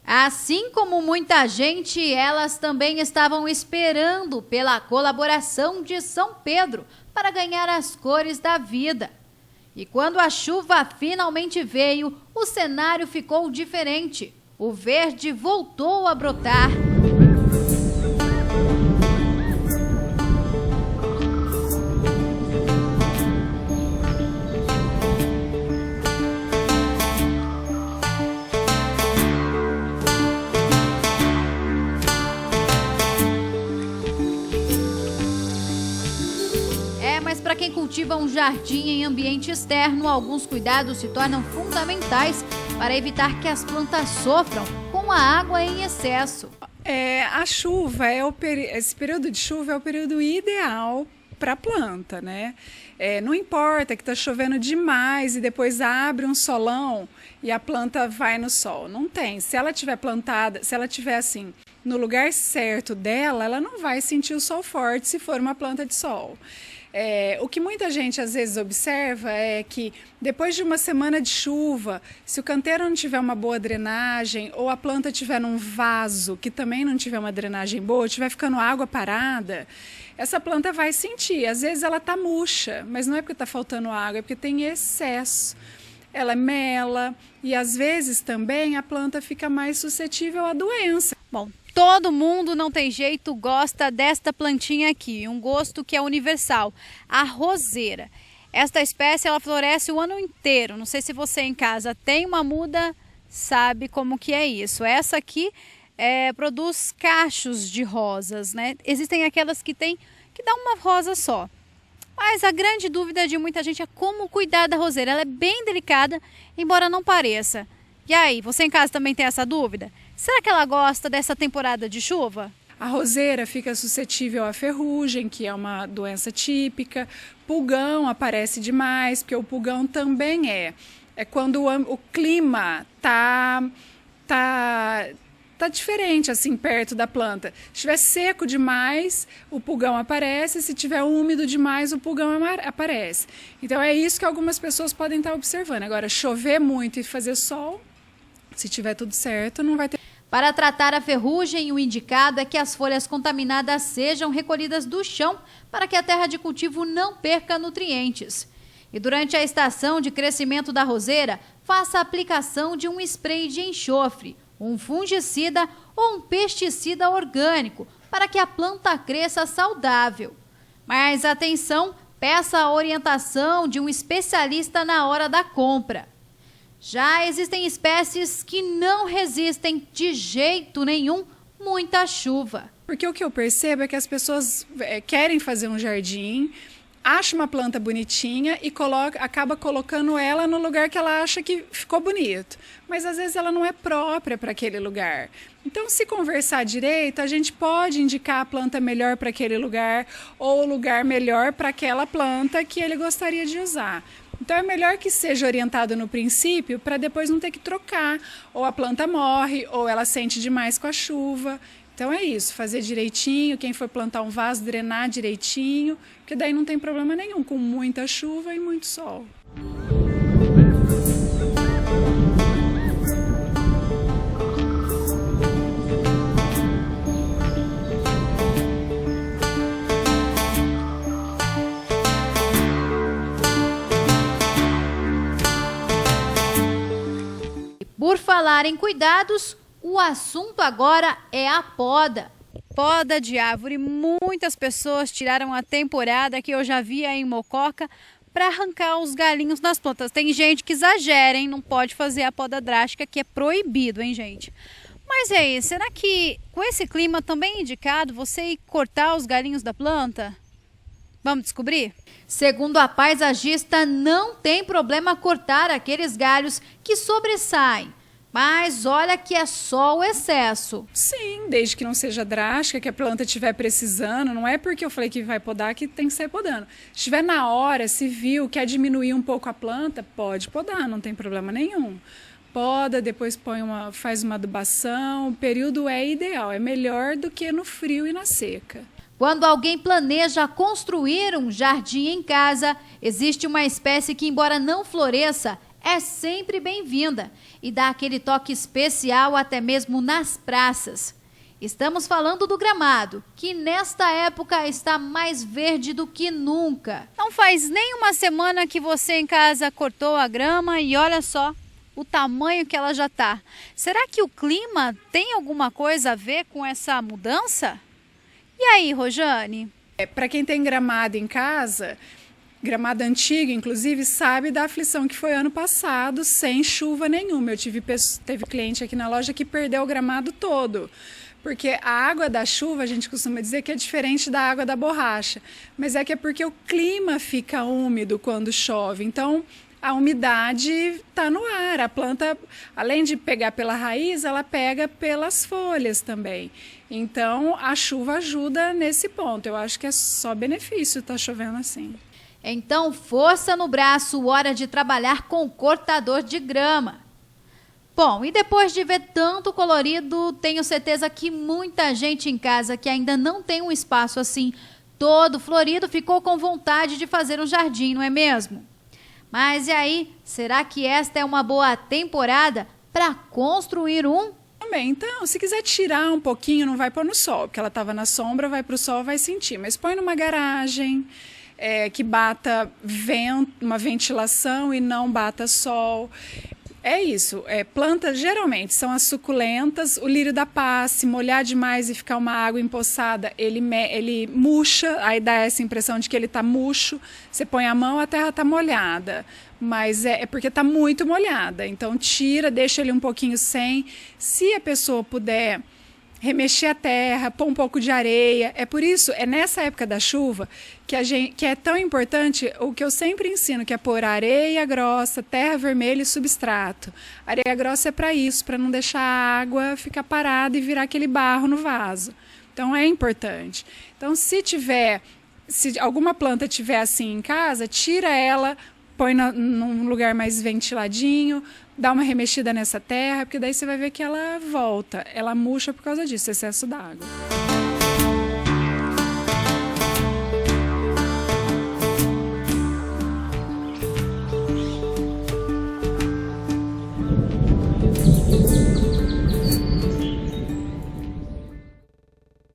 Assim como muita gente, elas também estavam esperando pela colaboração de São Pedro para ganhar as cores da vida. E quando a chuva finalmente veio, o cenário ficou diferente. O verde voltou a brotar. Mas para quem cultiva um jardim em ambiente externo, alguns cuidados se tornam fundamentais para evitar que as plantas sofram com a água em excesso. A chuva, esse período de chuva é o período ideal para a planta, né? Não importa que está chovendo demais e depois abre um solão e a planta vai no sol. Não tem. Se ela tiver plantada, se ela tiver assim no lugar certo dela, ela não vai sentir o sol forte se for uma planta de sol. O que muita gente às vezes observa é que depois de uma semana de chuva, se o canteiro não tiver uma boa drenagem ou a planta tiver num vaso que também não tiver uma drenagem boa, tiver ficando água parada, essa planta vai sentir. Às vezes ela está murcha, mas não é porque está faltando água, é porque tem excesso. Ela mela e às vezes também a planta fica mais suscetível à doença. Bom, todo mundo, não tem jeito, gosta desta plantinha aqui, um gosto que é universal, a roseira. Esta espécie ela floresce o ano inteiro. Não sei se você em casa tem uma muda, sabe como que é isso. Essa aqui produz cachos de rosas, né? Existem aquelas que dá uma rosa só. Mas a grande dúvida de muita gente é como cuidar da roseira. Ela é bem delicada, embora não pareça. E aí, você em casa também tem essa dúvida? Será que ela gosta dessa temporada de chuva? A roseira fica suscetível à ferrugem, que é uma doença típica. Pulgão aparece demais, porque o pulgão também é quando o clima tá diferente assim perto da planta. Se estiver seco demais, o pulgão aparece. Se estiver úmido demais, o pulgão aparece. Então é isso que algumas pessoas podem estar observando. Agora, chover muito e fazer sol, se tiver tudo certo, não vai ter. Para tratar a ferrugem, o indicado é que as folhas contaminadas sejam recolhidas do chão para que a terra de cultivo não perca nutrientes. E durante a estação de crescimento da roseira, faça a aplicação de um spray de enxofre, um fungicida ou um pesticida orgânico para que a planta cresça saudável. Mas atenção, peça a orientação de um especialista na hora da compra. Já existem espécies que não resistem de jeito nenhum muita chuva. Porque o que eu percebo é que as pessoas querem fazer um jardim, acha uma planta bonitinha e acaba colocando ela no lugar que ela acha que ficou bonito. Mas às vezes ela não é própria para aquele lugar. Então, se conversar direito, a gente pode indicar a planta melhor para aquele lugar ou o lugar melhor para aquela planta que ele gostaria de usar. Então é melhor que seja orientado no princípio para depois não ter que trocar. Ou a planta morre, ou ela sente demais com a chuva. Então é isso, fazer direitinho, quem for plantar um vaso, drenar direitinho, porque daí não tem problema nenhum com muita chuva e muito sol. Por falar em cuidados, o assunto agora é a poda. Poda de árvore. Muitas pessoas tiraram a temporada que eu já vi aí em Mococa para arrancar os galinhos nas plantas. Tem gente que exagera, hein? Não pode fazer a poda drástica, que é proibido, hein, gente? Mas e aí, será que com esse clima também é indicado você ir cortar os galinhos da planta? Vamos descobrir? Segundo a paisagista, não tem problema cortar aqueles galhos que sobressaem. Mas olha que é só o excesso. Sim, desde que não seja drástica, que a planta estiver precisando. Não é porque eu falei que vai podar que tem que sair podando. Se estiver na hora, se viu, quer diminuir um pouco a planta, pode podar, não tem problema nenhum. Poda, depois faz uma adubação. O período é ideal, é melhor do que no frio e na seca. Quando alguém planeja construir um jardim em casa, existe uma espécie que, embora não floresça, é sempre bem-vinda e dá aquele toque especial até mesmo nas praças. Estamos falando do gramado, que nesta época está mais verde do que nunca. Não faz nem uma semana que você em casa cortou a grama e olha só o tamanho que ela já está. Será que o clima tem alguma coisa a ver com essa mudança? E aí, Rojane? Para quem tem gramado em casa, gramado antigo, inclusive, sabe da aflição que foi ano passado, sem chuva nenhuma. Teve cliente aqui na loja que perdeu o gramado todo. Porque a água da chuva, a gente costuma dizer que é diferente da água da borracha. Mas é porque o clima fica úmido quando chove. Então, a umidade está no ar. A planta, além de pegar pela raiz, ela pega pelas folhas também. Então, a chuva ajuda nesse ponto. Eu acho que é só benefício estar chovendo assim. Então, força no braço, hora de trabalhar com cortador de grama. Bom, e depois de ver tanto colorido, tenho certeza que muita gente em casa que ainda não tem um espaço assim todo florido ficou com vontade de fazer um jardim, não é mesmo? Mas e aí, será que esta é uma boa temporada para construir um? Também, então, se quiser tirar um pouquinho, não vai pôr no sol, porque ela estava na sombra, vai para o sol, vai sentir. Mas põe numa garagem, que bata uma ventilação e não bata sol. É isso, plantas geralmente são as suculentas, o lírio da paz, se molhar demais e ficar uma água empoçada, ele murcha, aí dá essa impressão de que ele está murcho, você põe a mão, a terra está molhada, mas é porque está muito molhada, então tira, deixa ele um pouquinho sem, se a pessoa puder remexer a terra, pôr um pouco de areia. É por isso, é nessa época da chuva que é tão importante o que eu sempre ensino, que é pôr areia grossa, terra vermelha e substrato. Areia grossa é para isso, para não deixar a água ficar parada e virar aquele barro no vaso. Então é importante. Então se alguma planta tiver assim em casa, tira ela, põe num lugar mais ventiladinho, dá uma remexida nessa terra, porque daí você vai ver que ela volta, ela murcha por causa disso, excesso d'água.